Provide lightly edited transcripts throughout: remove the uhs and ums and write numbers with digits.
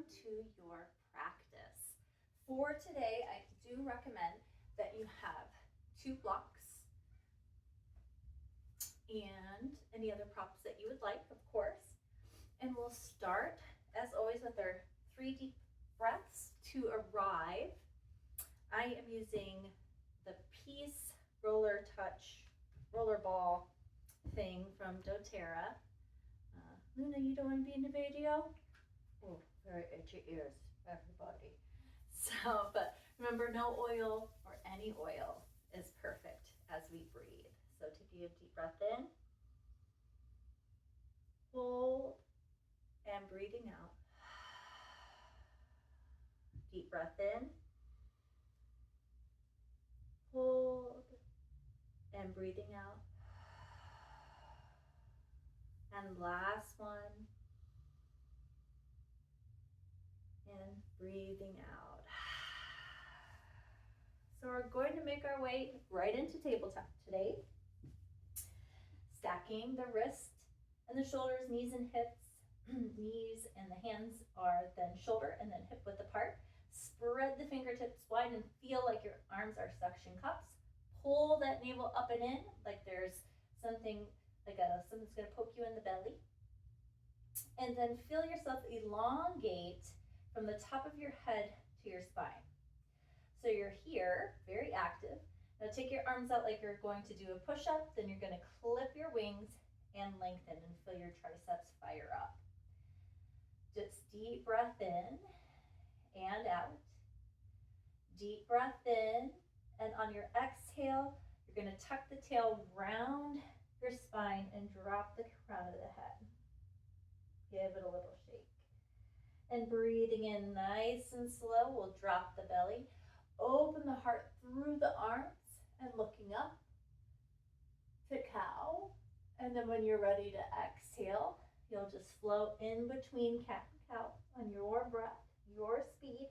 to your practice. For today, I do recommend that you have 2 blocks and any other props that you would like, of course. And we'll start, as always, with our 3 deep breaths to arrive. I am using the Peace Roller Touch roller ball thing from doTERRA. Luna, you don't want to be in the video? Oh, very itchy ears, everybody. So, but remember, no oil or any oil is perfect as we breathe. So take a deep breath in, hold, and breathing out. Deep breath in, hold, and breathing out. And last one, and breathing out. So we're going to make our way right into tabletop today. Stacking the wrist and the shoulders, knees and hips. Knees and the hands are then shoulder and then hip width apart. Spread the fingertips wide and feel like your arms are suction cups. Pull that navel up and in like there's something something's going to poke you in the belly. And then feel yourself elongate from the top of your head to your spine. So you're here, very active. Now take your arms out like you're going to do a push-up. Then you're going to clip your wings and lengthen and feel your triceps fire up. Just deep breath in and out. Deep breath in, and on your exhale, you're going to tuck the tail round your spine and drop the crown of the head. Give it a little shake. And breathing in nice and slow, we'll drop the belly. Open the heart through the arms and looking up to cow. And then when you're ready to exhale, you'll just flow in between cat and cow on your breath, your speed.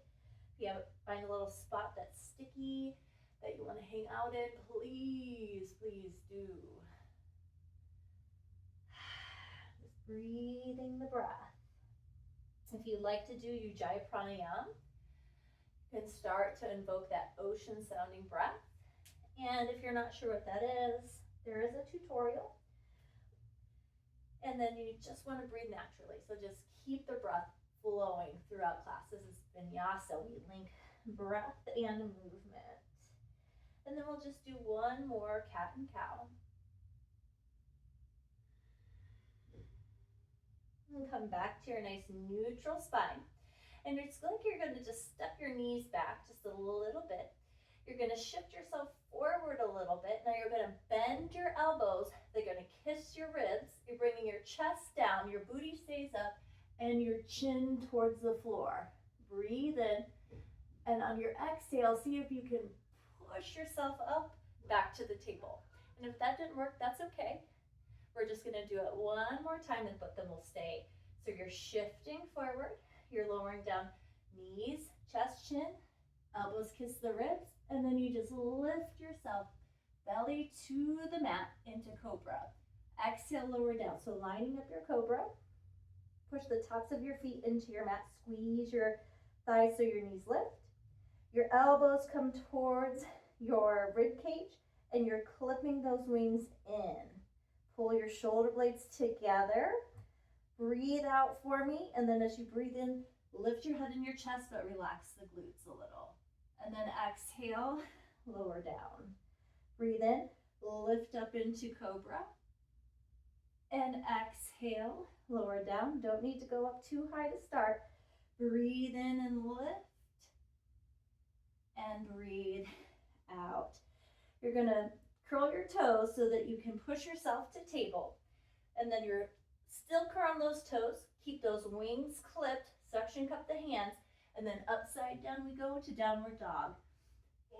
If you find a little spot that's sticky that you want to hang out in, please, please do. Just breathing the breath. If you'd like to do Ujjayi Pranayama, you can start to invoke that ocean sounding breath. And if you're not sure what that is, there is a tutorial. And then you just want to breathe naturally. So just keep the breath flowing throughout class. This is vinyasa. We link breath and movement. And then we'll just do one more cat and cow. And come back to your nice neutral spine. And it's like you're going to just step your knees back just a little bit. You're going to shift yourself forward a little bit. Now you're going to bend your elbows. They're going to kiss your ribs. You're bringing your chest down. Your booty stays up and your chin towards the floor. Breathe in. And on your exhale, see if you can push yourself up back to the table. And if that didn't work, that's okay. We're just going to do it one more time, but then we'll stay. So you're shifting forward. You're lowering down knees, chest, chin, elbows kiss the ribs, and then you just lift yourself belly to the mat into cobra. Exhale, lower down. So lining up your cobra. Push the tops of your feet into your mat. Squeeze your thighs so your knees lift. Your elbows come towards your rib cage, and you're clipping those wings in. Pull your shoulder blades together. Breathe out for me, and then as you breathe in, lift your head and your chest, but relax the glutes a little. And then exhale, lower down. Breathe in, lift up into cobra. And exhale, lower down. Don't need to go up too high to start. Breathe in and lift. And breathe out. You're going to curl your toes so that you can push yourself to table. And then you're still curl those toes. Keep those wings clipped. Suction cup the hands. And then upside down we go to downward dog.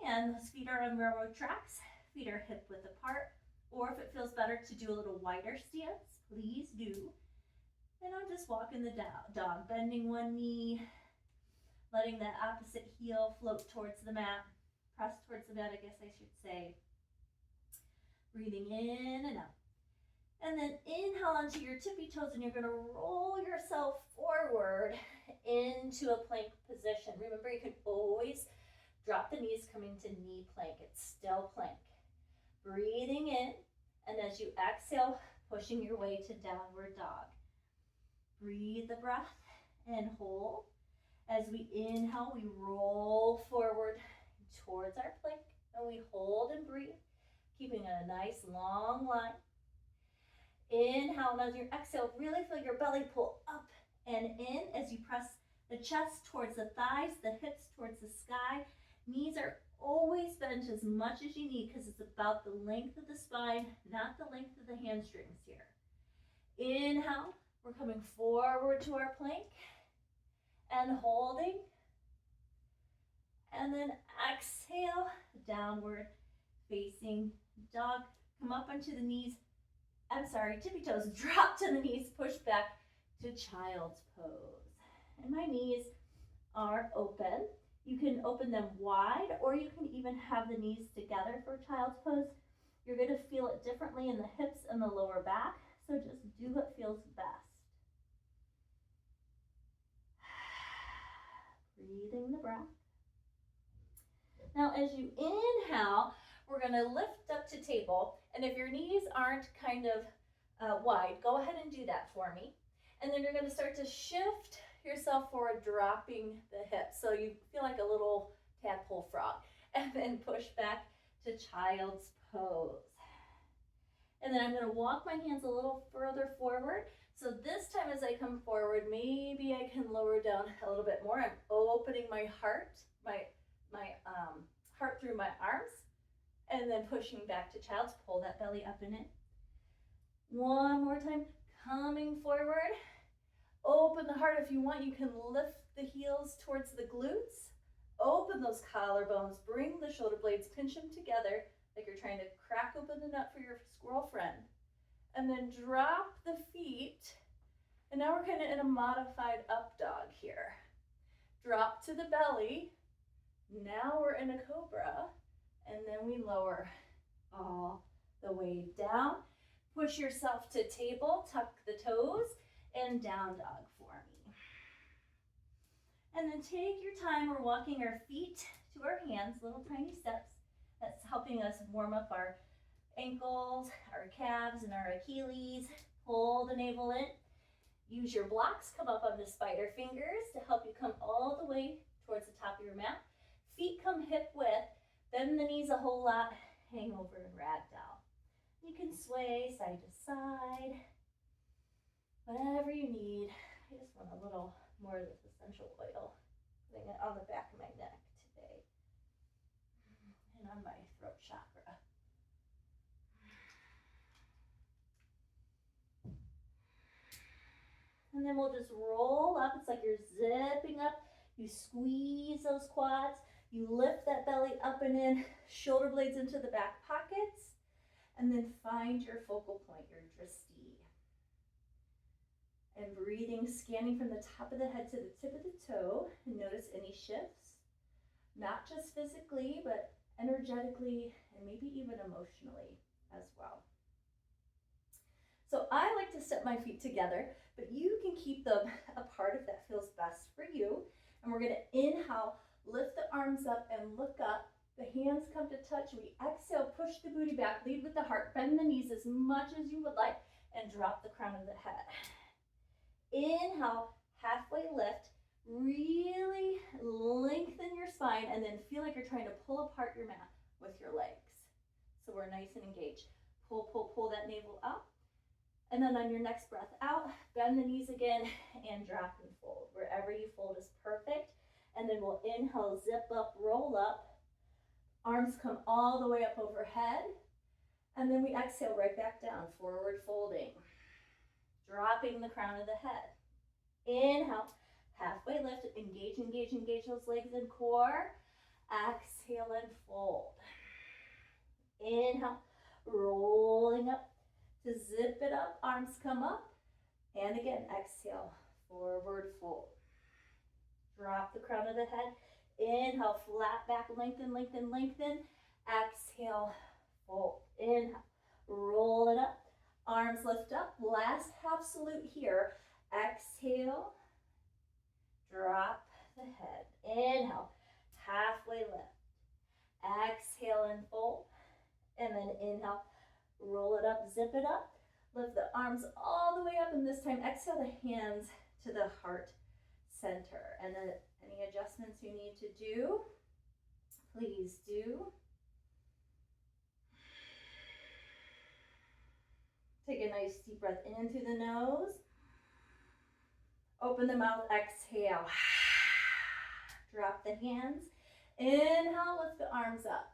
And those feet are on railroad tracks. Feet are hip width apart. Or if it feels better to do a little wider stance, please do. And I'm just walking the dog, bending one knee, letting that opposite heel float towards the mat. Press towards the mat, I guess I should say. Breathing in and out. And then inhale onto your tippy toes, and you're going to roll yourself forward into into a plank position. Remember, you can always drop the knees coming to knee plank. It's still plank. Breathing in, and as you exhale, pushing your way to downward dog. Breathe the breath and hold. As we inhale, we roll forward towards our plank, and we hold and breathe, keeping a nice long line. Inhale, and as you exhale, really feel your belly pull up and in as you press the chest towards the thighs, the hips towards the sky. Knees are always bent as much as you need because it's about the length of the spine, not the length of the hamstrings here. Inhale, we're coming forward to our plank and holding. And then exhale, downward facing dog. Come up onto the knees. Tippy toes. Drop to the knees, push back to child's pose. And my knees are open. You can open them wide, or you can even have the knees together for child's pose. You're going to feel it differently in the hips and the lower back, so just do what feels best. Breathing the breath. Now, as you inhale, we're going to lift up to table, and if your knees aren't kind of wide, go ahead and do that for me. And then you're going to start to shift yourself forward, dropping the hips, so you feel like a little tadpole frog, and then push back to child's pose. And then I'm going to walk my hands a little further forward. So this time as I come forward, maybe I can lower down a little bit more. I'm opening my heart, my heart through my arms, and then pushing back to child's. Pull that belly up and in. One more time, coming forward. Open the heart if you want. You can lift the heels towards the glutes. Open those collarbones. Bring the shoulder blades, pinch them together like you're trying to crack open the nut for your squirrel friend. And then drop the feet. And now we're kind of in a modified up dog here. Drop to the belly. Now we're in a cobra. And then we lower all the way down. Push yourself to table, tuck the toes, and down dog for me. And then take your time. We're walking our feet to our hands, little tiny steps. That's helping us warm up our ankles, our calves, and our Achilles. Pull the navel in. Use your blocks. Come up onto spider fingers to help you come all the way towards the top of your mat. Feet come hip width. Bend the knees a whole lot. Hang over and ragdoll. You can sway side to side. Whatever you need. I just want a little more of this essential oil. Putting it on the back of my neck today. And on my throat chakra. And then we'll just roll up. It's like you're zipping up. You squeeze those quads. You lift that belly up and in. Shoulder blades into the back pockets. And then find your focal point, your drishti. And breathing, scanning from the top of the head to the tip of the toe. And notice any shifts. Not just physically, but energetically and maybe even emotionally as well. So I like to step my feet together, but you can keep them apart if that feels best for you. And we're going to inhale, lift the arms up and look up. The hands come to touch. We exhale, push the booty back, lead with the heart, bend the knees as much as you would like, and drop the crown of the head. Inhale, halfway lift. Really lengthen your spine and then feel like you're trying to pull apart your mat with your legs. So we're nice and engaged. Pull, pull, pull that navel up. And then on your next breath out, bend the knees again and drop and fold. Wherever you fold is perfect. And then we'll inhale, zip up, roll up. Arms come all the way up overhead. And then we exhale right back down, forward folding. Dropping the crown of the head. Inhale. Halfway lift, engage, engage, engage those legs and core. Exhale and fold. Inhale, rolling up to zip it up. Arms come up. And again, exhale, forward fold. Drop the crown of the head. Inhale, flat back, lengthen, lengthen, lengthen. Exhale, fold. Inhale, roll it up. Arms lift up. Last half salute here. Exhale. Drop drop the head. Inhale, halfway lift. Exhale and fold. And then inhale, roll it up, zip it up. Lift the arms all the way up, and this time exhale the hands to the heart center. And then any adjustments you need to do, please do. Take a nice deep breath in through the nose. Open the mouth, exhale. Drop the hands. Inhale, lift the arms up.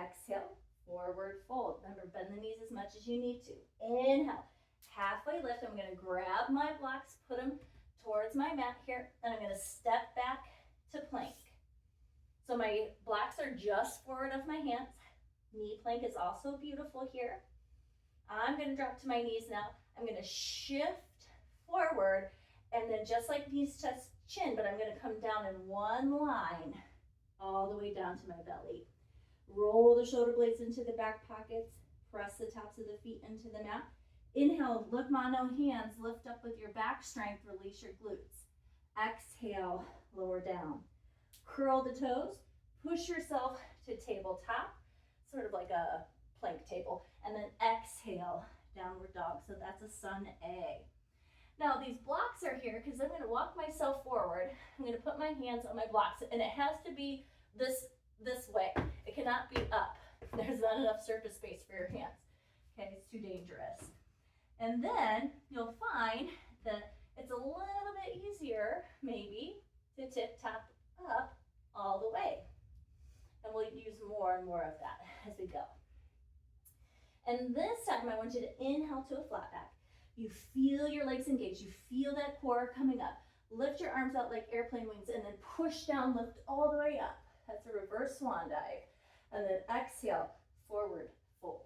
Exhale, forward fold. Remember, bend the knees as much as you need to. Inhale, halfway lift. I'm going to grab my blocks, put them towards my mat here, and I'm going to step back to plank. So my blocks are just forward of my hands. Knee plank is also beautiful here. I'm going to drop to my knees now. I'm going to shift forward, and then just like knees touch chin, but I'm going to come down in one line all the way down to my belly. Roll the shoulder blades into the back pockets. Press the tops of the feet into the mat. Inhale, look mono hands, lift up with your back strength, release your glutes. Exhale, lower down. Curl the toes, push yourself to tabletop, sort of like a plank table, and then exhale, downward dog. So that's a sun A. Now these blocks are here because I'm going to walk myself forward. I'm going to put my hands on my blocks, and it has to be this way. It cannot be up. There's not enough surface space for your hands. Okay, it's too dangerous. And then you'll find that it's a little bit easier, maybe, to tip top up all the way. And we'll use more and more of that as we go. And this time I want you to inhale to a flat back. You feel your legs engaged. You feel that core coming up. Lift your arms out like airplane wings, and then push down, lift all the way up. That's a reverse swan dive. And then exhale, forward fold.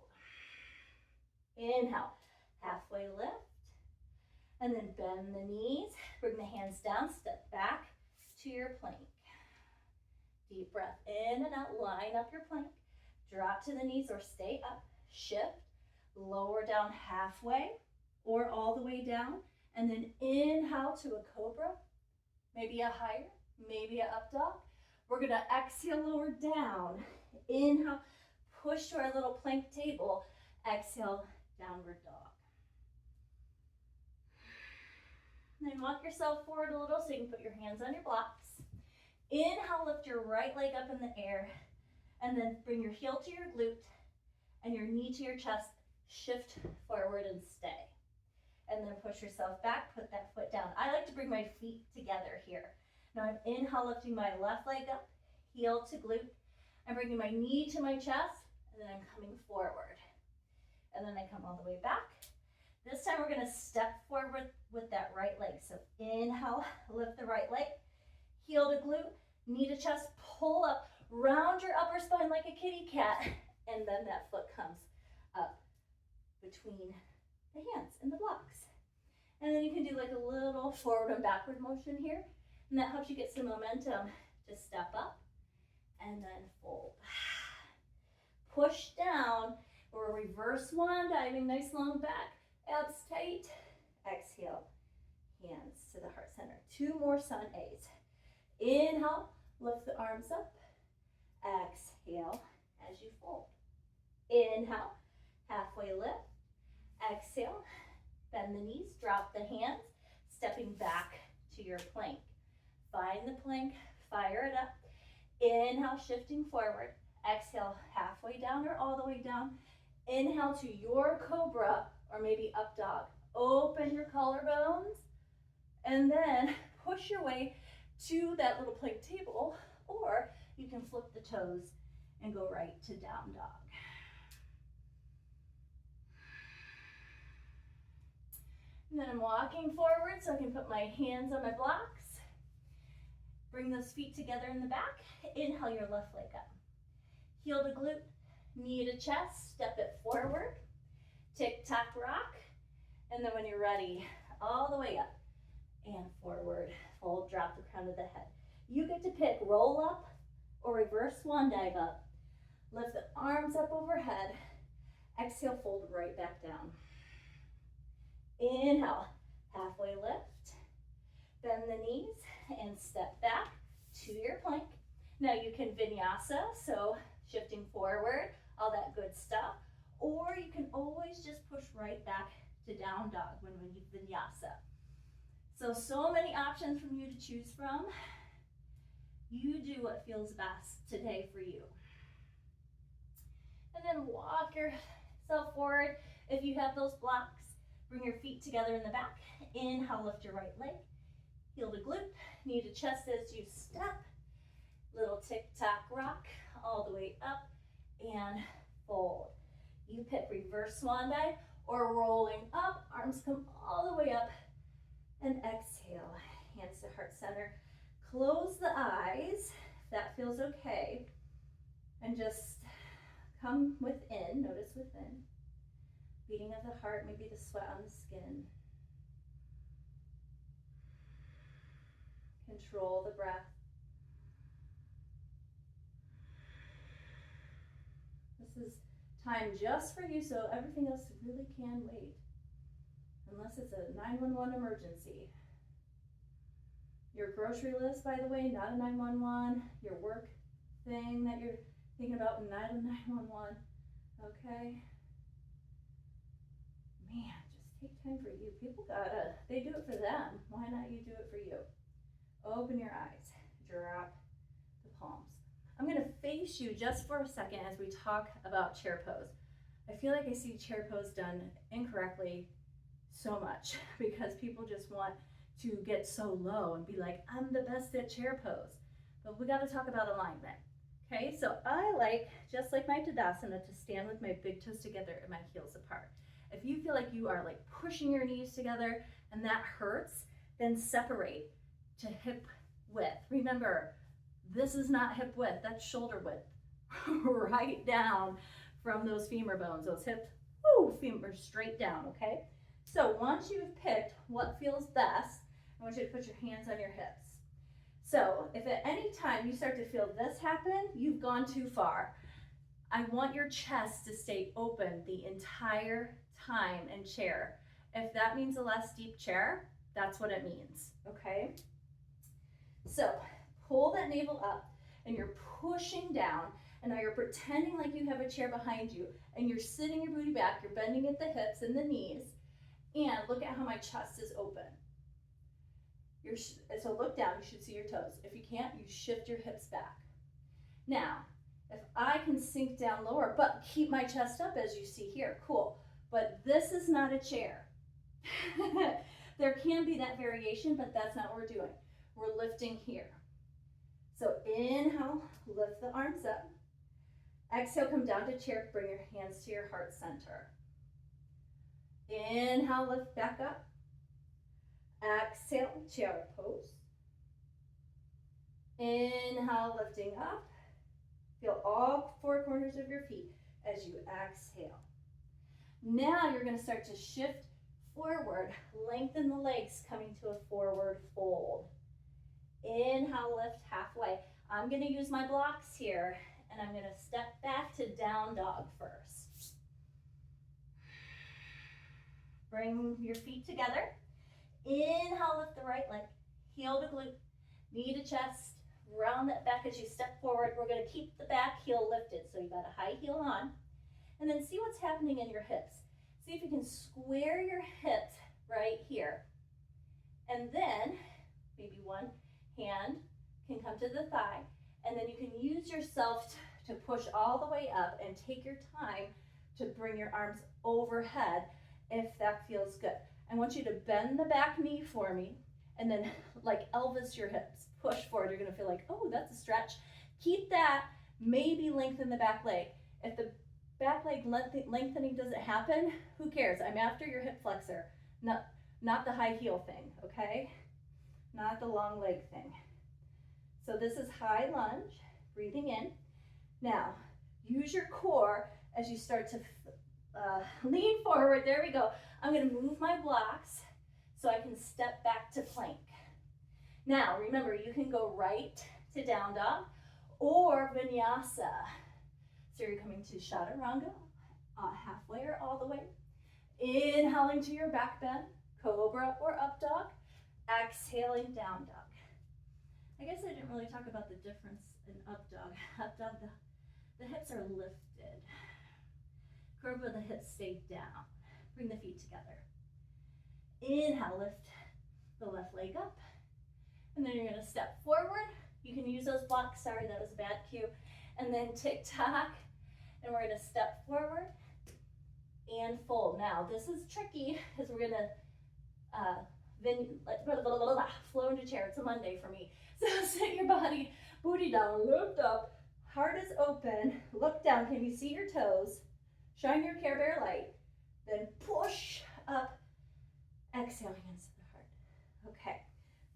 Inhale, halfway lift. And then bend the knees. Bring the hands down, step back to your plank. Deep breath in and out, line up your plank. Drop to the knees or stay up. Shift, lower down halfway or all the way down. And then inhale to a cobra, maybe a higher, maybe a up dog. We're gonna exhale, lower down. Inhale, push to our little plank table. Exhale, downward dog. And then walk yourself forward a little so you can put your hands on your blocks. Inhale, lift your right leg up in the air, and then bring your heel to your glute and your knee to your chest. Shift forward and stay. And then push yourself back, put that foot down. I like to bring my feet together here. Now I'm inhale, lifting my left leg up, heel to glute. I'm bringing my knee to my chest, and then I'm coming forward. And then I come all the way back. This time we're gonna step forward with that right leg. So inhale, lift the right leg, heel to glute, knee to chest, pull up, round your upper spine like a kitty cat, and then that foot comes up between the hands and the blocks. And then you can do like a little forward and backward motion here, and that helps you get some momentum to step up and then fold. Push down or reverse swan diving, nice long back, abs tight. Exhale, hands to the heart center. 2 more sun A's. Inhale, lift the arms up. Exhale as you fold. Inhale, halfway lift. Exhale, bend the knees, drop the hands, stepping back to your plank. Find the plank, fire it up. Inhale, shifting forward. Exhale, halfway down or all the way down. Inhale to your cobra or maybe up dog. Open your collarbones and then push your way to that little plank table, or you can flip the toes and go right to down dog. And then I'm walking forward so I can put my hands on my blocks. Bring those feet together in the back. Inhale your left leg up. Heel to glute, knee to chest, step it forward. Tick-tock rock. And then when you're ready, all the way up and forward. Fold, drop the crown of the head. You get to pick roll up or reverse swan dive up. Lift the arms up overhead. Exhale, fold right back down. Inhale, halfway lift. Bend the knees and step back to your plank. Now you can vinyasa, so shifting forward, all that good stuff. Or you can always just push right back to down dog when we vinyasa. So many options from you to choose from. You do what feels best today for you. And then walk yourself forward. If you have those blocks, bring your feet together in the back. Inhale, lift your right leg. Heel to glute, knee to chest as you step. Little tick-tock rock all the way up and fold. You pick reverse swan dive or rolling up. Arms come all the way up and exhale. Hands to heart center. Close the eyes if that feels okay. And just come within. Notice within. Beating of the heart, maybe the sweat on the skin. Control the breath. This is time just for you, so everything else really can wait. Unless it's a 911 emergency. Your grocery list, by the way, not a 911. Your work thing that you're thinking about, not a 911. Okay? Man, just take time for you. People they do it for them. Why not you do it for you? Open your eyes. Drop the palms. I'm going to face you just for a second as we talk about chair pose. I feel like I see chair pose done incorrectly so much because people just want to get so low and be like, I'm the best at chair pose. But we got to talk about alignment. Okay, so I like, just like my Tadasana, to stand with my big toes together and my heels apart. If you feel like you are like pushing your knees together and that hurts, then separate to hip width. Remember, this is not hip width, that's shoulder width. Right down from those femur bones, those hips, femur straight down, okay? So once you've picked what feels best, I want you to put your hands on your hips. So if at any time you start to feel this happen, you've gone too far. I want your chest to stay open the entire time in chair. If that means a less deep chair, that's what it means, okay? So pull that navel up and you're pushing down, and now you're pretending like you have a chair behind you and you're sitting your booty back, you're bending at the hips and the knees, and look at how my chest is open. So look down, you should see your toes. If you can't, you shift your hips back. Now, if I can sink down lower, but keep my chest up as you see here, cool. But this is not a chair. There can be that variation, but that's not what we're doing. We're lifting here. So inhale, lift the arms up. Exhale, come down to chair, bring your hands to your heart center. Inhale, lift back up. Exhale, chair pose. Inhale, lifting up. Feel all four corners of your feet as you exhale. Now you're going to start to shift forward. Lengthen the legs, coming to a forward fold. Inhale, lift halfway. I'm going to use my blocks here, and I'm going to step back to down dog first. Bring your feet together. Inhale, lift the right leg. Heel to glute, knee to chest. Round that back as you step forward. We're going to keep the back heel lifted, so you got a high heel on. And then see what's happening in your hips. See if you can square your hips right here. And then maybe one hand can come to the thigh, and then you can use yourself to push all the way up and take your time to bring your arms overhead if that feels good. I want you to bend the back knee for me, and then like Elvis your hips, push forward. You're gonna feel like, oh, that's a stretch. Keep that, maybe lengthen the back leg. If the back leg lengthening doesn't happen, who cares? I'm after your hip flexor, not the high heel thing, okay? Not the long leg thing. So this is high lunge, breathing in. Now, use your core as you start to lean forward. There we go. I'm going to move my blocks so I can step back to plank. Now, remember, you can go right to down dog or vinyasa. So you're coming to chaturanga, halfway or all the way. Inhaling to your back bend, cobra or up dog. Exhaling, down dog. I guess I didn't really talk about the difference in up dog. Up dog, the hips are lifted. Curve of the hips stay down. Bring the feet together. Inhale, lift the left leg up. And then you're gonna step forward. You can use those blocks. Sorry, that was a bad cue. And then tick-tock. And we're gonna step forward and fold. Now, this is tricky because we're gonna flow into chair. It's a Monday for me. So sit your body, booty down, lift up, heart is open, look down. Can you see your toes? Shine your Care Bear light. Then push up, exhaling into the heart. Okay,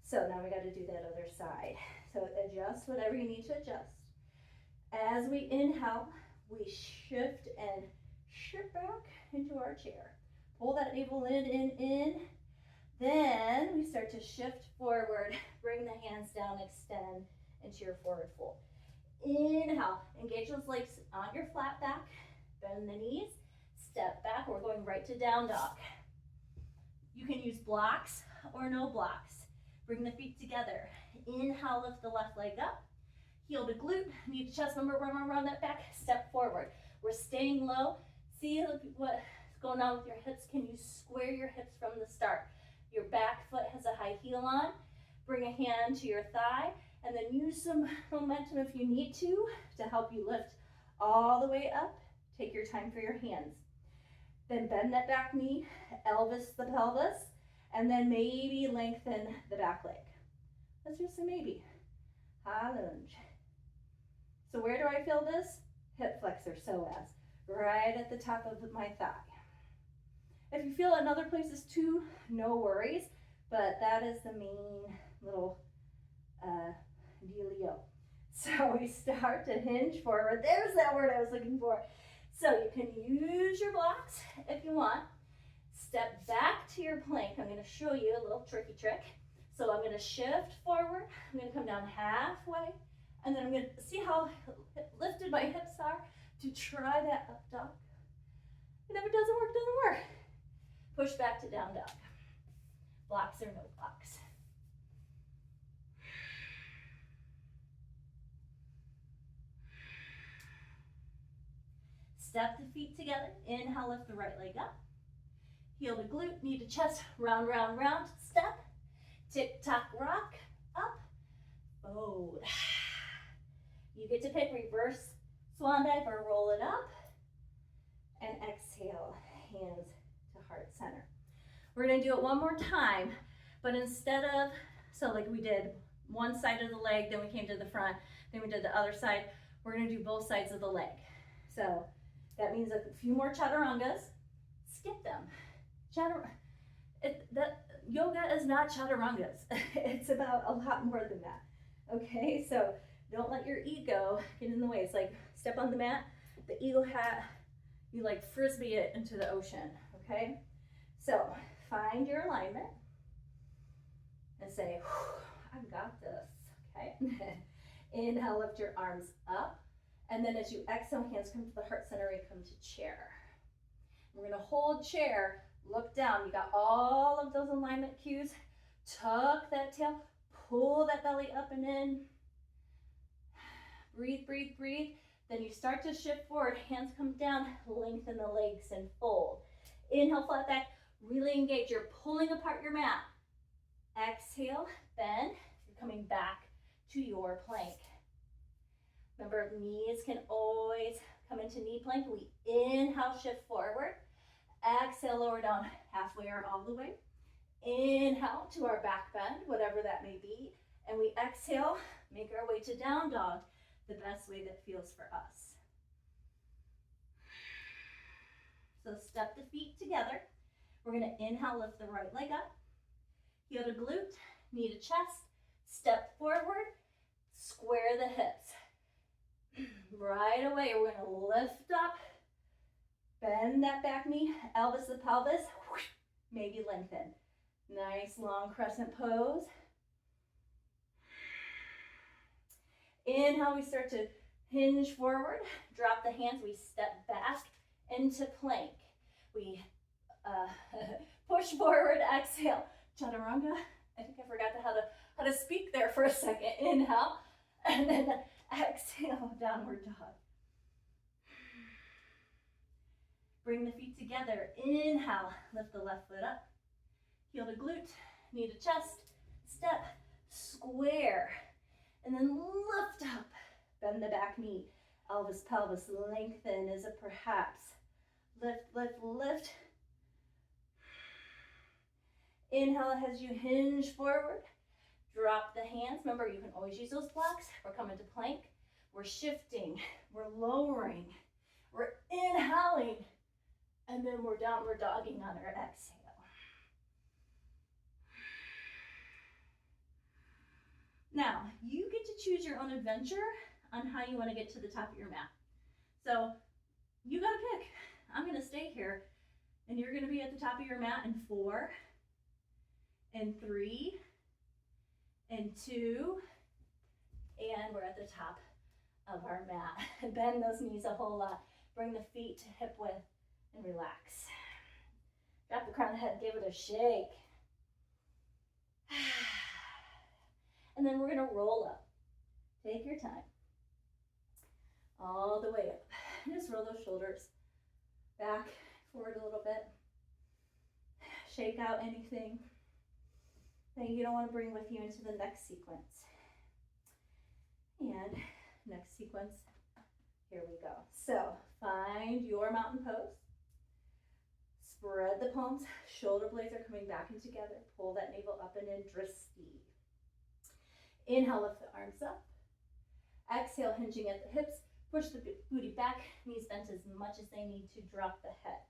so now we got to do that other side. So adjust whatever you need to adjust. As we inhale, we shift and shift back into our chair. Pull that navel in. Then we start to shift forward. Bring the hands down, extend into your forward fold. Inhale, engage those legs on your flat back. Bend the knees, step back. We're going right to down dog. You can use blocks or no blocks. Bring the feet together. Inhale, lift the left leg up. Heel to glute, knee to chest. Remember, run that back, step forward. We're staying low. See what's going on with your hips. Can you square your hips from the start? Your back foot has a high heel on. Bring a hand to your thigh, and then use some momentum if you need to help you lift all the way up. Take your time for your hands. Then bend that back knee, Elvis the pelvis, and then maybe lengthen the back leg. That's just a maybe. High lunge. So where do I feel this? Hip flexor psoas, right at the top of my thigh. If you feel it in other places too, no worries, but that is the main little dealio. So we start to hinge forward. There's that word I was looking for. So you can use your blocks if you want. Step back to your plank. I'm going to show you a little tricky trick. So I'm going to shift forward. I'm going to come down halfway. And then I'm going to see how lifted my hips are to try that up dog. And if it doesn't work, it doesn't work. Push back to down dog. Blocks or no blocks. Step the feet together. Inhale, lift the right leg up. Heel to glute, knee to chest, round, round, round. Step. Tick-tock, rock, up, fold. You get to pick reverse swan dive or roll it up. And exhale, hands to heart center. We're gonna do it one more time, but instead of, so like we did one side of the leg, then we came to the front, then we did the other side, we're gonna do both sides of the leg. So that means a few more chaturangas. Skip them. Yoga is not chaturangas. It's about a lot more than that. Okay, so don't let your ego get in the way. It's like step on the mat, the eagle hat, you like frisbee it into the ocean. Okay, so find your alignment and say, I've got this. Okay, inhale, lift your arms up. And then as you exhale, hands come to the heart center and come to chair. We're gonna hold chair, look down. You got all of those alignment cues. Tuck that tail, pull that belly up and in. Breathe, breathe, breathe. Then you start to shift forward, hands come down, lengthen the legs and fold. Inhale, flat back, really engage. You're pulling apart your mat. Exhale, bend. You're coming back to your plank. Remember, knees can always come into knee plank. We inhale, shift forward. Exhale, lower down halfway or all the way. Inhale to our back bend, whatever that may be. And we exhale, make our way to down dog, the best way that feels for us. So step the feet together. We're going to inhale, lift the right leg up. Heel to glute, knee to chest. Step forward, square the hips. Right away, we're going to lift up, bend that back knee, Elvis the pelvis, maybe lengthen. Nice long crescent pose. Inhale, we start to hinge forward, drop the hands, we step back into plank. We push forward, exhale, chaturanga, I think I forgot how to speak there for a second. Inhale, and then exhale, downward dog. Bring the feet together. Inhale, lift the left foot up. Heel to glute, knee to chest, step, square. And then lift up. Bend the back knee. Elvis, pelvis, lengthen as a perhaps. Lift, lift, lift. Inhale as you hinge forward. Drop the hands. Remember, you can always use those blocks. We're coming to plank. We're shifting. We're lowering. We're inhaling. And then we're downward dogging on our exhale. Now, you get to choose your own adventure on how you want to get to the top of your mat. So you got to pick. I'm going to stay here, and you're going to be at the top of your mat in 4, and 3, and 2, and we're at the top of our mat. Bend those knees a whole lot. Bring the feet to hip width and relax. Drop the crown of the head, give it a shake. And then we're going to roll up. Take your time. All the way up. Just roll those shoulders back, forward a little bit. Shake out anything that you don't want to bring with you into the next sequence. And next sequence, here we go. So find your mountain pose. Spread the palms, shoulder blades are coming back and together. Pull that navel up and in, drishti. Inhale, lift the arms up. Exhale, hinging at the hips. Push the booty back, knees bent as much as they need to drop the head.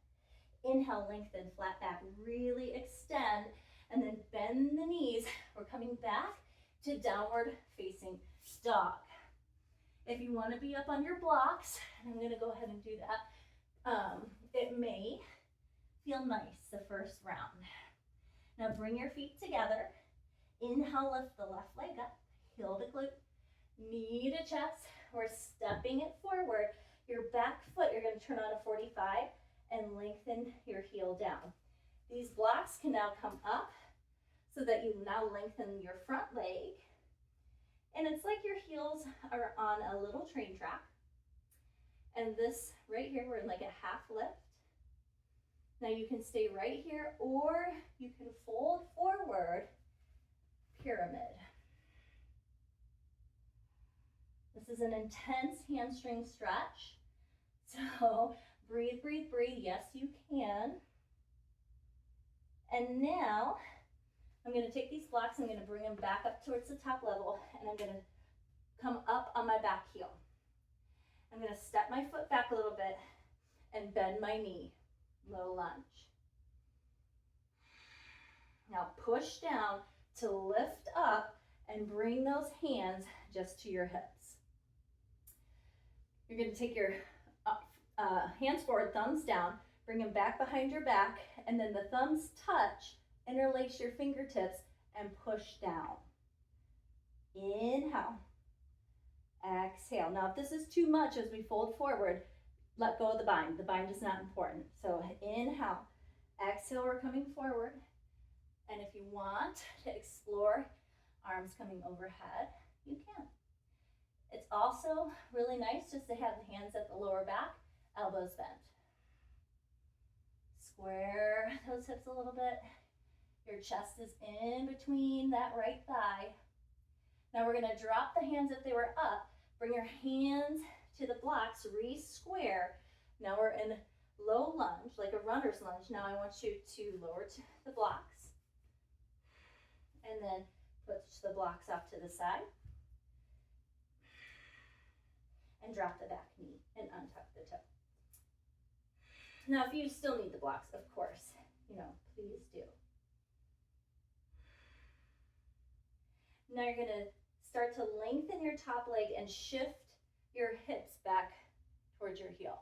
Inhale, lengthen, flat back, really extend, and then bend the knees. We're coming back to downward facing dog. If you want to be up on your blocks, and I'm going to go ahead and do that, it may feel nice the first round. Now bring your feet together. Inhale, lift the left leg up, heel to glute, knee to chest. We're stepping it forward. Your back foot, you're going to turn on a 45 and lengthen your heel down. These blocks can now come up so that you now lengthen your front leg. And it's like your heels are on a little train track. And this right here, we're in like a half lift. Now you can stay right here, or you can fold forward, pyramid. This is an intense hamstring stretch. So breathe, breathe, breathe. Yes, you can. And now I'm going to take these blocks, I'm going to bring them back up towards the top level, and I'm going to come up on my back heel. I'm going to step my foot back a little bit and bend my knee. Low lunge. Now push down to lift up and bring those hands just to your hips. You're going to take your hands forward, thumbs down, bring them back behind your back, and then the thumbs touch, interlace your fingertips, and push down. Inhale. Exhale. Now if this is too much as we fold forward, let go of the bind. The bind is not important. So inhale. Exhale, we're coming forward. And if you want to explore arms coming overhead, you can. It's also really nice just to have the hands at the lower back, elbows bent. Square those hips a little bit. Your chest is in between that right thigh. Now we're going to drop the hands if they were up. Bring your hands to the blocks, re-square. Now we're in low lunge, like a runner's lunge. Now I want you to lower to the blocks. And then push the blocks off to the side. And drop the back knee and untuck the toe. Now if you still need the blocks, of course, please do. Now you're going to start to lengthen your top leg and shift your hips back towards your heel.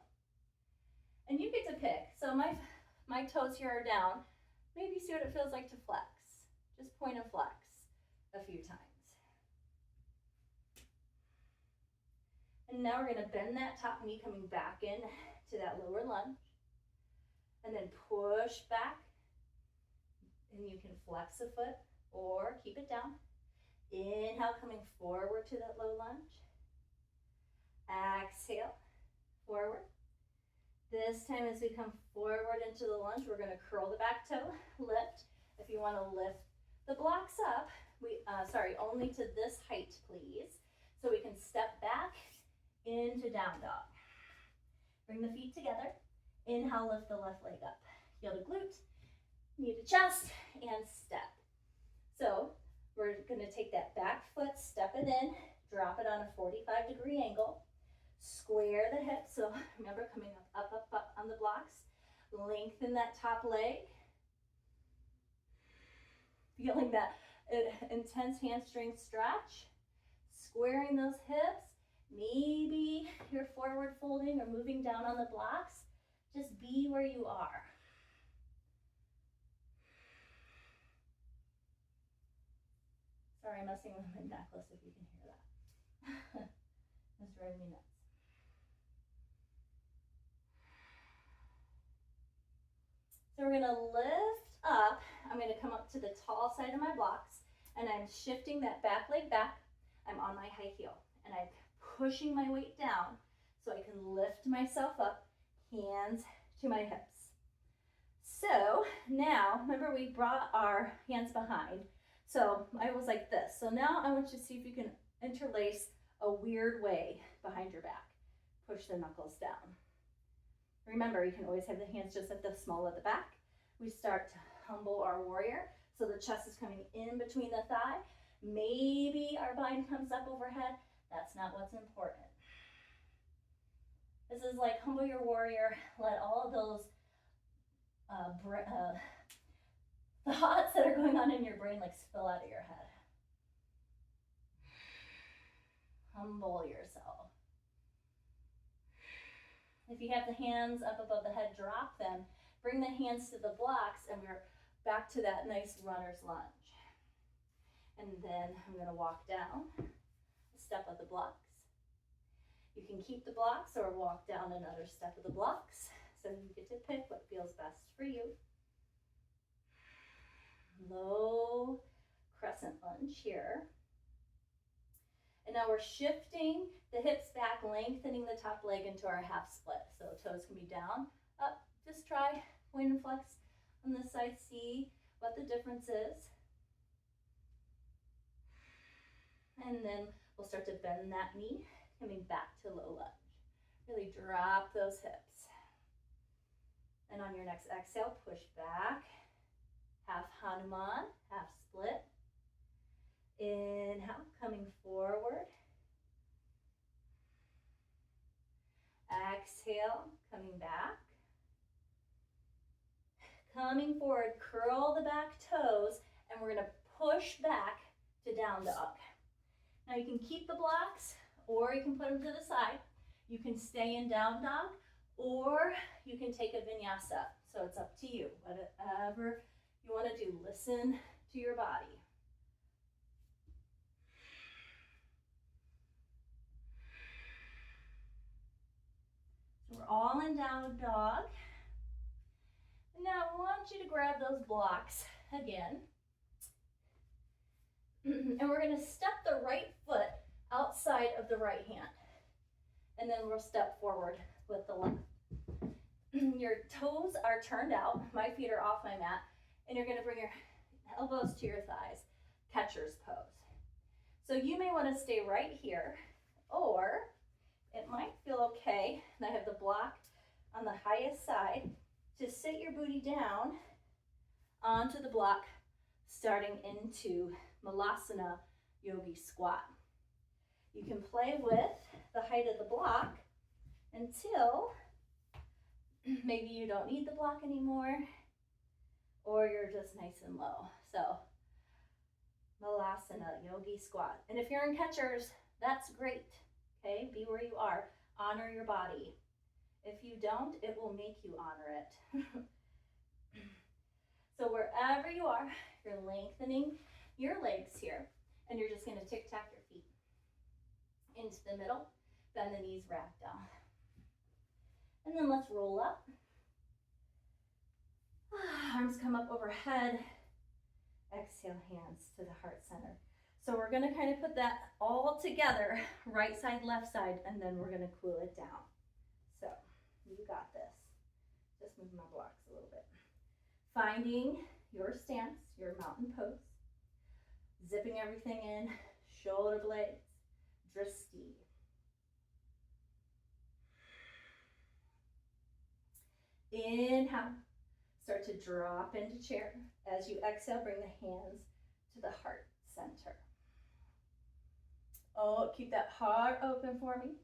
And you get to pick. So my toes here are down. Maybe see what it feels like to flex. Just point and flex a few times. And now we're going to bend that top knee coming back in to that lower lunge. And then push back. And you can flex the foot or keep it down. Inhale, coming forward to that low lunge. Exhale, forward. This time as we come forward into the lunge, we're gonna curl the back toe, lift. If you wanna lift the blocks up, only to this height, please. So we can step back into down dog. Bring the feet together. Inhale, lift the left leg up. Heel to glute, knee to chest, and step. So we're gonna take that back foot, step it in, drop it on a 45-degree angle, square the hips. So remember, coming up on the blocks. Lengthen that top leg. Feeling that intense hamstring stretch. Squaring those hips. Maybe you're forward folding or moving down on the blocks. Just be where you are. Sorry, I'm messing with my necklace if you can hear that. It's driving me nuts. So we're gonna lift up. I'm gonna come up to the tall side of my blocks, and I'm shifting that back leg back. I'm on my high heel, and I'm pushing my weight down so I can lift myself up, hands to my hips. So now, remember we brought our hands behind. So I was like this. So now I want you to see if you can interlace a weird way behind your back. Push the knuckles down. Remember, you can always have the hands just at the small of the back. We start to humble our warrior. So the chest is coming in between the thigh. Maybe our bind comes up overhead. That's not what's important. This is like humble your warrior. Let all of those thoughts that are going on in your brain like spill out of your head. Humble yourself. If you have the hands up above the head, drop them. Bring the hands to the blocks, and we're back to that nice runner's lunge. And then I'm gonna walk down, step of the blocks. You can keep the blocks or walk down another step of the blocks. So you get to pick what feels best for you. Low crescent lunge here. And now we're shifting the hips back, lengthening the top leg into our half split. So toes can be down, up. Just try point and flex on this side. See what the difference is. And then we'll start to bend that knee, coming back to low lunge. Really drop those hips. And on your next exhale, push back. Half Hanuman, half split. Inhale, coming forward. Exhale, coming back. Coming forward, curl the back toes, and we're gonna push back to down dog. Now you can keep the blocks, or you can put them to the side. You can stay in down dog, or you can take a vinyasa. So it's up to you, whatever you wanna do. Listen to your body. So we're all in down dog. Now I want you to grab those blocks again. And we're gonna step the right foot outside of the right hand. And then we'll step forward with the left. Your toes are turned out. My feet are off my mat. And you're gonna bring your elbows to your thighs, catcher's pose. So you may wanna stay right here, or it might feel okay, and I have the block on the highest side, to sit your booty down onto the block, starting into Malasana Yogi Squat. You can play with the height of the block until maybe you don't need the block anymore, or you're just nice and low. So Malasana Yogi Squat. And if you're in catchers, that's great. Okay, be where you are. Honor your body. If you don't, it will make you honor it. So wherever you are, you're lengthening your legs here, and you're just gonna tic-tac your feet into the middle, bend the knees, wrap down. And then let's roll up. Arms come up overhead, Exhale, hands to the heart center. So we're gonna kind of put that all together, right side, left side, and then we're gonna cool it down. So you got this. Just move my blocks a little bit. Finding your stance, your mountain pose. Zipping everything in, shoulder blades, drishti. Inhale, start to drop into chair. As you exhale, bring the hands to the heart center. Oh, keep that heart open for me.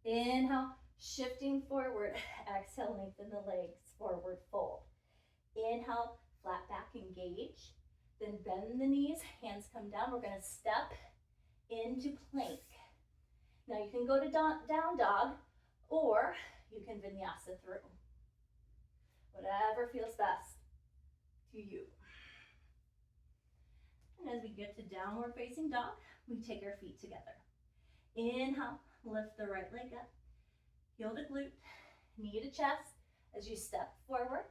Inhale, shifting forward. Exhale, lengthen the legs, forward fold. Inhale, flat back, engage. Then bend the knees, hands come down. We're gonna step into plank. Now you can go to down dog, or you can vinyasa through. Whatever feels best to you. And as we get to downward facing dog, we take our feet together. Inhale, lift the right leg up, heel to glute, knee to chest as you step forward.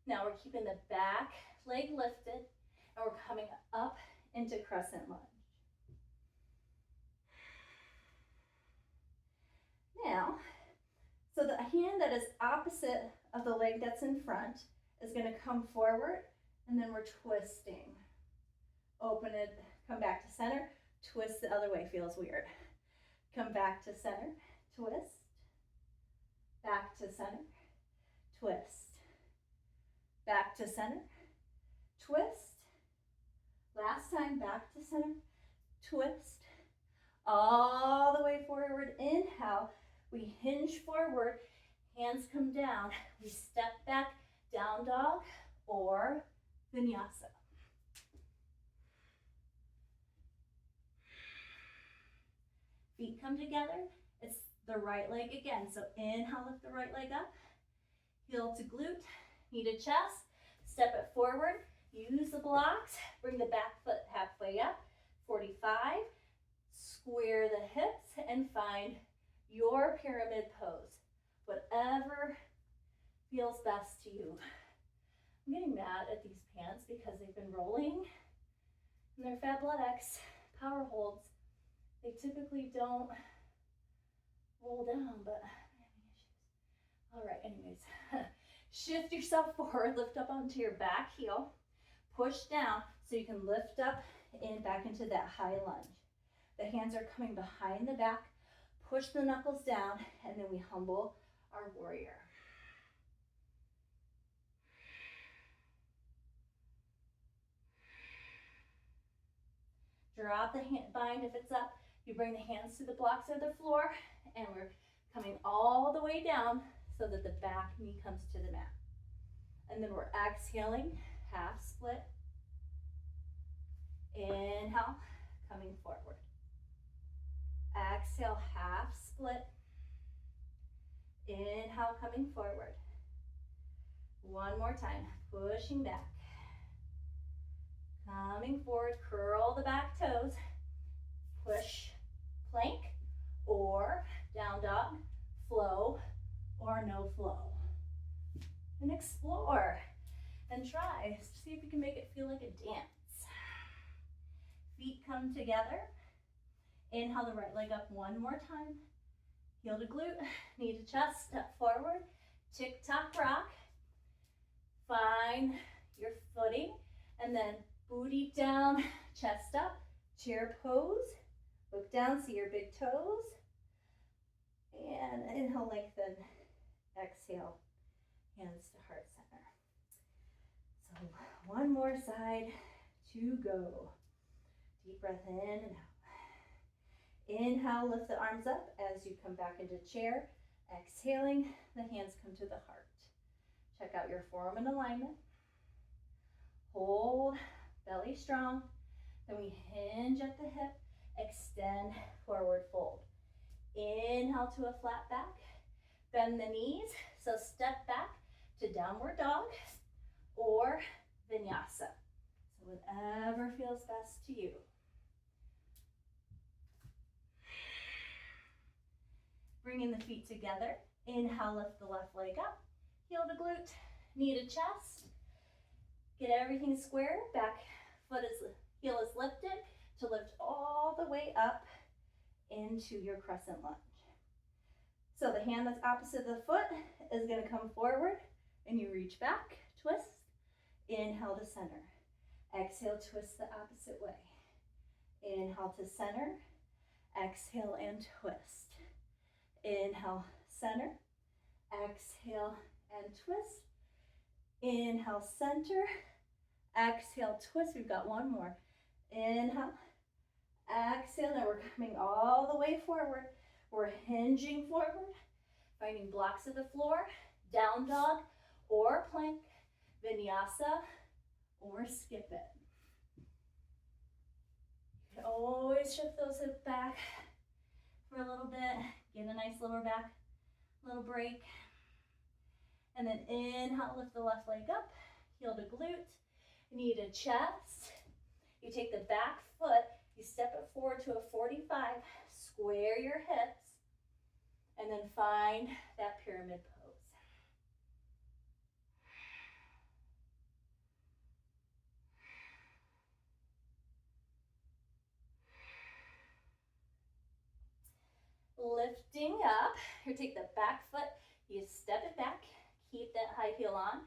Now we're keeping the back leg lifted, and we're coming up into crescent lunge. Now, so the hand that is opposite of the leg that's in front is going to come forward, and then we're twisting. Open it, come back to center, twist the other way, feels weird. Come back to center, twist, back to center, twist, back to center, twist, last time, back to center, twist, all the way forward. Inhale, we hinge forward, hands come down, we step back, down dog or vinyasa. Feet come together, it's the right leg again. So inhale, lift the right leg up, heel to glute, knee to chest, step it forward, use the blocks, bring the back foot halfway up, 45, square the hips and find your pyramid pose, whatever feels best to you. I'm getting mad at these pants because they've been rolling and they're Fabletics power holds. They typically don't roll down, but I'm having issues. All right, anyways, shift yourself forward, lift up onto your back heel, push down so you can lift up and back into that high lunge. The hands are coming behind the back, push the knuckles down, and then we humble our warrior. Drop the bind if it's up. You bring the hands to the blocks or the floor, and we're coming all the way down so that the back knee comes to the mat. And then we're exhaling, half split. Inhale, coming forward. Exhale, half split. Inhale, coming forward. One more time, pushing back. Coming forward, curl the back toes. Push, plank, or down dog, flow, or no flow. And explore and try. See if you can make it feel like a dance. Feet come together. Inhale the right leg up one more time. Heel to glute, knee to chest, step forward. Tick-tock rock. Find your footing. And then booty down, chest up, chair pose. Look down, see your big toes. And inhale, lengthen. Exhale, hands to heart center. So one more side to go. Deep breath in and out. Inhale, lift the arms up as you come back into chair. Exhaling, the hands come to the heart. Check out your form and alignment. Hold, belly strong. Then we hinge at the hip, extend, forward fold. Inhale to a flat back. Bend the knees, so step back to downward dog or vinyasa. So whatever feels best to you. Bringing the feet together. Inhale, lift the left leg up. Heel to glute, knee to chest. Get everything square, back foot is, heel is lifted to lift all the way up into your crescent lunge. So the hand that's opposite the foot is going to come forward and you reach back, twist, inhale to center. Exhale, twist the opposite way. Inhale to center, exhale and twist. Inhale, center, exhale and twist. Inhale, center, exhale, twist. We've got one more. Inhale, exhale. Now we're coming all the way forward. We're hinging forward, finding blocks of the floor, down dog or plank, vinyasa or skip it. You can always shift those hips back for a little bit, get a nice lower back, little break. And then inhale, lift the left leg up, heel to glute, knee to chest. You take the back foot, you step it forward to a 45, square your hips, and then find that pyramid pose. Lifting up, you take the back foot, you step it back, keep that high heel on,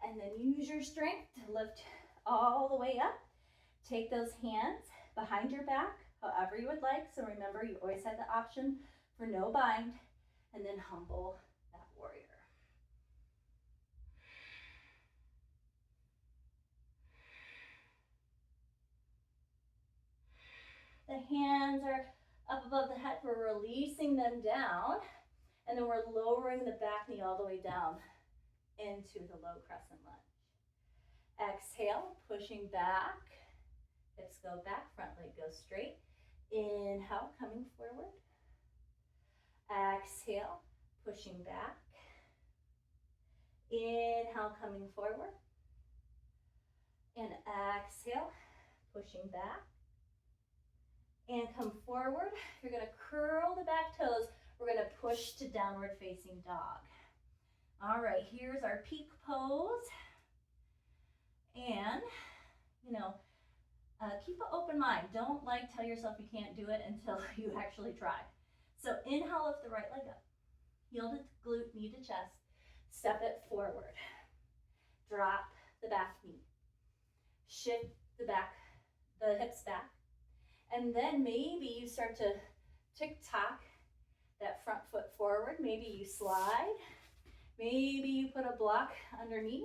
and then use your strength to lift all the way up. Take those hands behind your back, however you would like. So remember, you always have the option for no bind, and then humble that warrior. The hands are up above the head. We're releasing them down, and then we're lowering the back knee all the way down into the low crescent lunge. Exhale, pushing back. Hips go back, front leg goes straight. Inhale, coming forward. Exhale, pushing back. Inhale, coming forward. And exhale, pushing back. And come forward. You're going to curl the back toes. We're going to push to downward facing dog. All right, here's our peak pose. And, keep an open mind. Don't tell yourself you can't do it until you actually try. So inhale, lift the right leg up. Heel to glute, knee to chest. Step it forward. Drop the back knee. Shift the hips back. And then maybe you start to tick-tock that front foot forward. Maybe you slide. Maybe you put a block underneath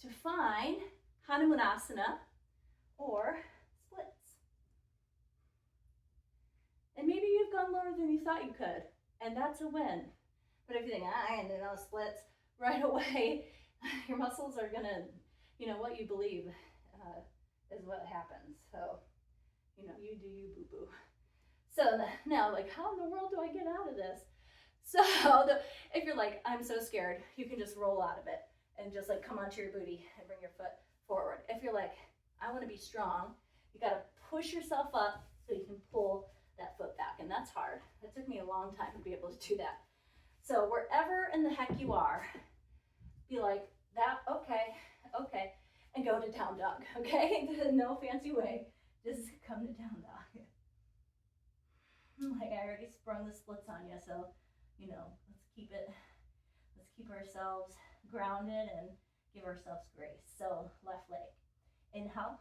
to find Hanumanasana or splits. And maybe you've gone lower than you thought you could, and that's a win. But if you think, I can do no splits right away, your muscles are gonna, what you believe is what happens. So, you do you, boo-boo. So now, how in the world do I get out of this? So if you're like, I'm so scared, you can just roll out of it and just come onto your booty and bring your foot forward. If you're like, I want to be strong, you got to push yourself up so you can pull that foot back. And that's hard. It took me a long time to be able to do that. So wherever in the heck you are, be like that, okay, and go to down dog, okay? No fancy way, just come to down dog. I already sprung the splits on you, so, let's keep ourselves grounded and give ourselves grace. So left leg, inhale,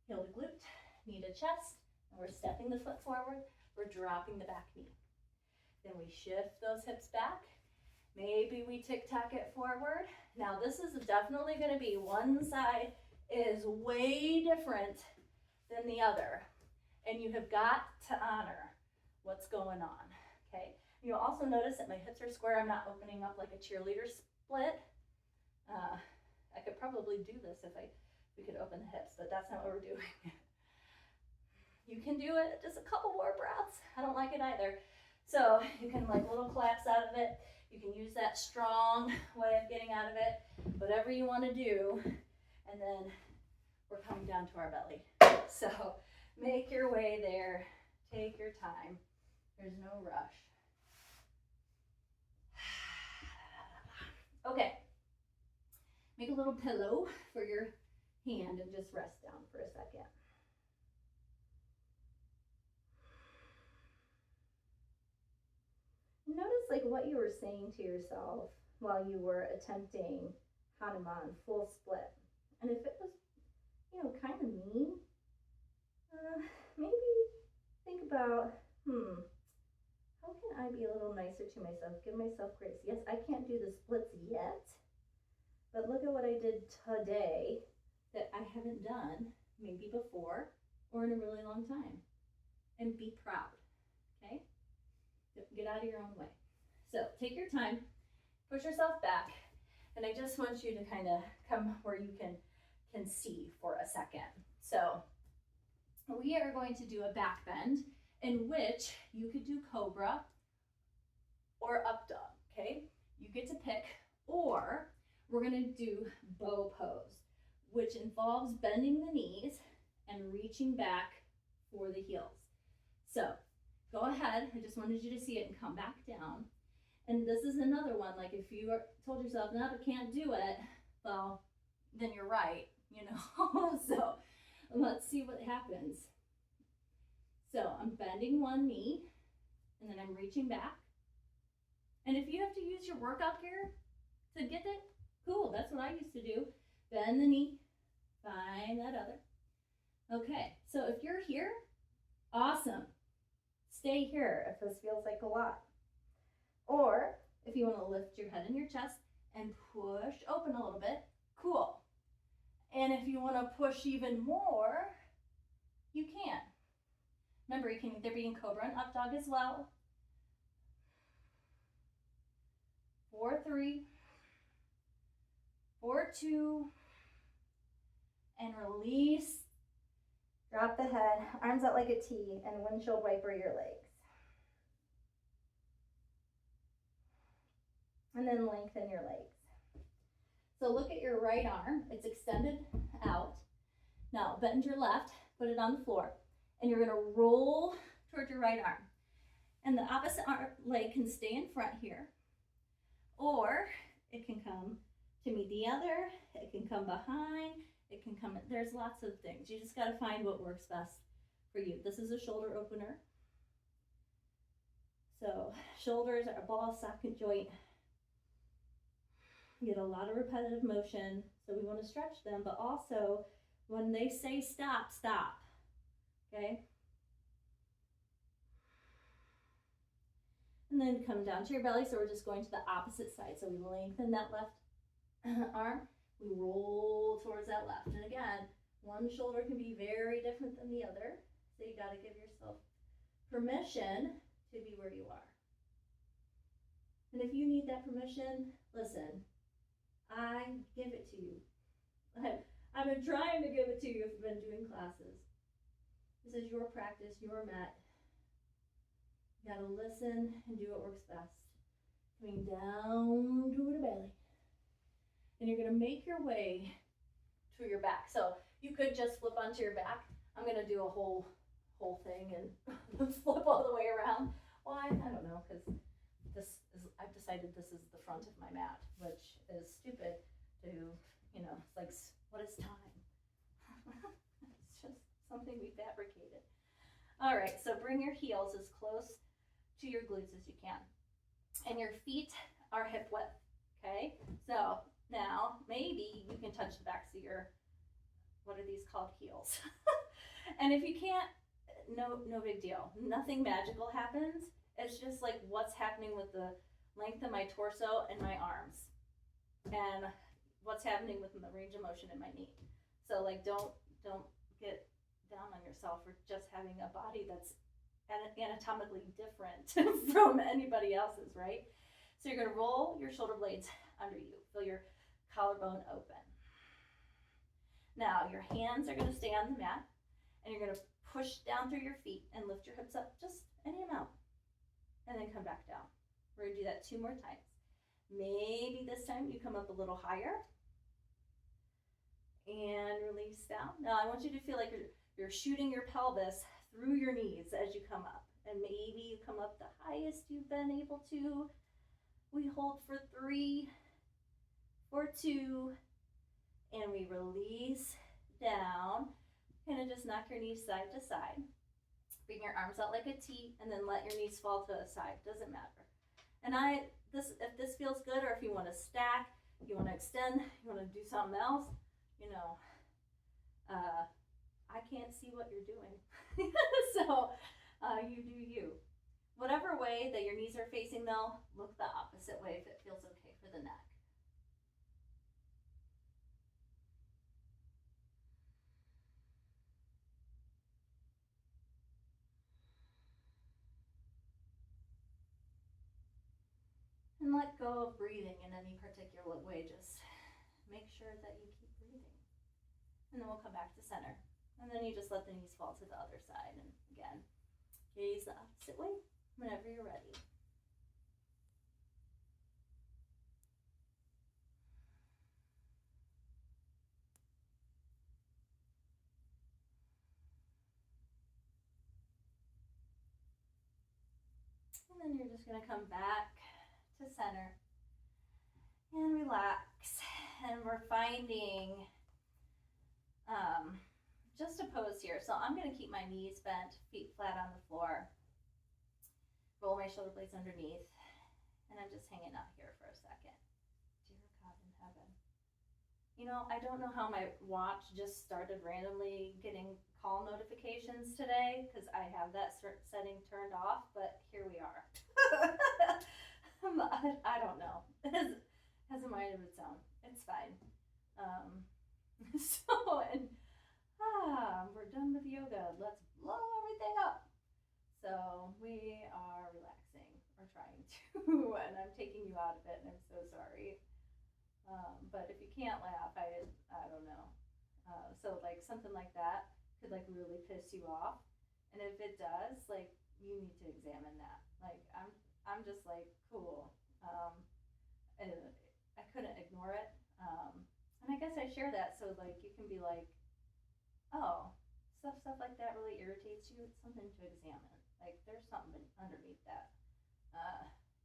heel to glute, knee to chest, and we're stepping the foot forward, we're dropping the back knee. Then we shift those hips back. Maybe we tick-tock it forward. Now this is definitely going to be one side is way different than the other. And you have got to honor what's going on, okay? You'll also notice that my hips are square. I'm not opening up like a cheerleader split. I could probably do this if we could open the hips, but that's not what we're doing. You can do it, just a couple more breaths. I don't like it either. So you can little claps out of it. You can use that strong way of getting out of it, whatever you want to do. And then we're coming down to our belly. So make your way there. Take your time. There's no rush. Okay. Make a little pillow for your hand and just rest down for a second. Notice like what you were saying to yourself while you were attempting Hanuman full split. And if it was, kind of mean, maybe think about, how can I be a little nicer to myself? Give myself grace. Yes, I can't do the splits yet, but look at what I did today that I haven't done maybe before or in a really long time. And be proud, okay? Get out of your own way. So take your time, push yourself back, and I just want you to kind of come where you can see for a second. So we are going to do a back bend in which you could do cobra or up dog, okay? You get to pick, or we're gonna do bow pose, which involves bending the knees and reaching back for the heels. So go ahead, I just wanted you to see it and come back down. And this is another one, like if you told yourself, no, I can't do it, well, then you're right, So let's see what happens. So I'm bending one knee, and then I'm reaching back. And if you have to use your workout gear to get it, cool, that's what I used to do. Bend the knee, find that other. Okay, so if you're here, awesome. Stay here if this feels like a lot. Or if you want to lift your head and your chest and push open a little bit, cool. And if you want to push even more, you can. Remember, you can either be in cobra and up dog as well. 4-3, 4-2, and release. Drop the head, arms out like a T, and windshield wiper your legs. And then lengthen your legs. So look at your right arm, it's extended out. Now bend your left, put it on the floor, and you're gonna roll toward your right arm. And the opposite leg can stay in front here, or it can come to meet the other, it can come behind, it can come, there's lots of things. You just gotta find what works best for you. This is a shoulder opener. So shoulders are a ball socket joint. You get a lot of repetitive motion, so we want to stretch them, but also when they say stop, stop, okay? And then come down to your belly, so we're just going to the opposite side. So we lengthen that left arm, we roll towards that left. And again, one shoulder can be very different than the other, so you got to give yourself permission to be where you are. And if you need that permission, listen, I give it to you. I've been trying to give it to you if you've been doing classes. This is your practice, your mat. You gotta listen and do what works best. Coming down to the belly. And you're gonna make your way to your back. So you could just flip onto your back. I'm gonna do a whole thing and flip all the way around. Why? I don't know, because I've decided this is the front of my mat, which is stupid to, it's like, what is time? It's just something we fabricated. All right, so bring your heels as close to your glutes as you can. And your feet are hip width, okay? So now maybe you can touch the backs of your, what are these called, heels? And if you can't, no big deal. Nothing magical happens. It's just like what's happening with the length of my torso and my arms, and what's happening with the range of motion in my knee. So like don't get down on yourself for just having a body that's anatomically different from anybody else's, right? So you're gonna roll your shoulder blades under you, feel your collarbone open. Now your hands are gonna stay on the mat, and you're gonna push down through your feet and lift your hips up just any amount. And then come back down. We're gonna do that 2 more times. Maybe this time you come up a little higher and release down. Now I want you to feel like you're shooting your pelvis through your knees as you come up. And maybe you come up the highest you've been able to. We hold for 3, for 2, and we release down. Kind of just knock your knees side to side. Bring your arms out like a T, and then let your knees fall to the side. Doesn't matter. And if this feels good, or if you want to stack, you want to extend, you want to do something else, you know, I can't see what you're doing. So you do you. Whatever way that your knees are facing though, look the opposite way if it feels okay for the neck. And let go of breathing in any particular way. Just make sure that you keep breathing. And then we'll come back to center. And then you just let the knees fall to the other side. And again, gaze the opposite way whenever you're ready. And then you're just going to come back to center and relax. And we're finding just a pose here. So I'm going to keep my knees bent, feet flat on the floor. Roll my shoulder blades underneath. And I'm just hanging out here for a second. Dear God in heaven. You know, I don't know how my watch just started randomly getting call notifications today because I have that setting turned off, but here we are. I don't know. It has a mind of its own. It's fine. We're done with yoga. Let's blow everything up. So we are relaxing, or trying to, and I'm taking you out of it, and I'm so sorry. But if you can't laugh, I don't know. So like something like that could like really piss you off, and if it does, like you need to examine that. Like I'm just like cool, and I couldn't ignore it. And I guess I share that so like you can be like, oh, stuff like that really irritates you. It's something to examine. Like there's something underneath that.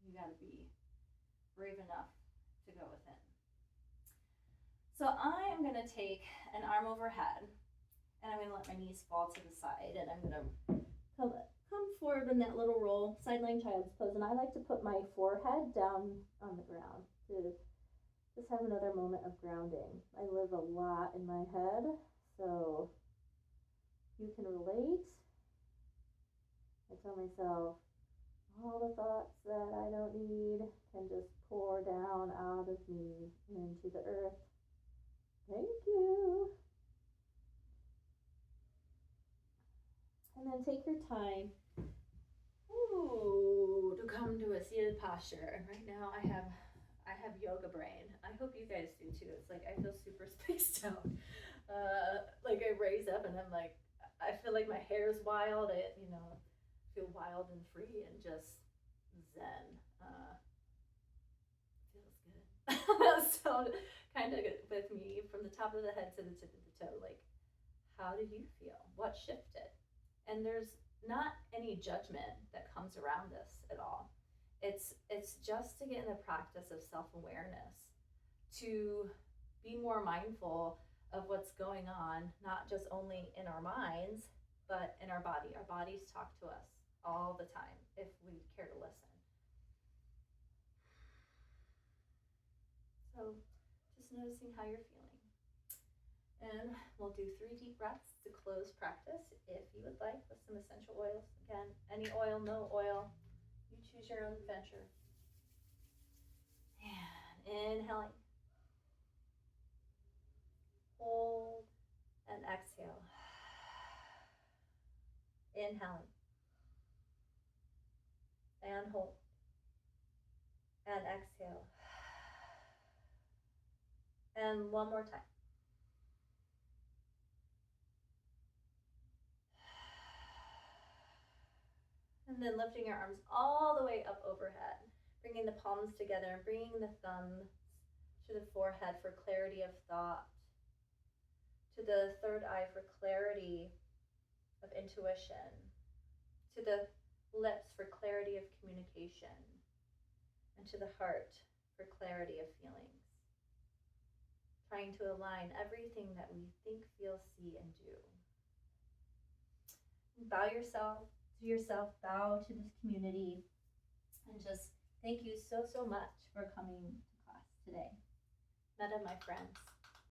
You got to be brave enough to go within. So I am going to take an arm overhead, and I'm going to let my knees fall to the side, and I'm going to come forward in that little roll, sideline child's pose. And I like to put my forehead down on the ground to just have another moment of grounding. I live a lot in my head, so you can relate. I tell myself all the thoughts that I don't need can just pour down out of me into the earth. Thank you. And then take your time to come to a seated posture. Right now I have yoga brain. I hope you guys do too. It's like I feel super spaced out. Like I raise up and I'm like, I feel like my hair is wild. I feel wild and free and just zen. Feels good. So kind of with me from the top of the head to the tip of the toe, like how do you feel? What shifted? And there's not any judgment that comes around this at all. It's just to get in the practice of self-awareness, to be more mindful of what's going on, not just only in our minds, but in our body. Our bodies talk to us all the time if we care to listen. So just noticing how you're feeling. And we'll do 3 deep breaths to close practice if you would like, with some essential oils. Again, any oil, no oil, you choose your own adventure. And inhaling. Hold and exhale. Inhaling. And hold. And exhale. And one more time. And then lifting your arms all the way up overhead, bringing the palms together and bringing the thumbs to the forehead for clarity of thought, to the third eye for clarity of intuition, to the lips for clarity of communication, and to the heart for clarity of feelings. trying to align everything that we think, feel, see, and do. Bow yourself to yourself, bow to this community, and just thank you so, so much for coming to class today. Meta, my friends.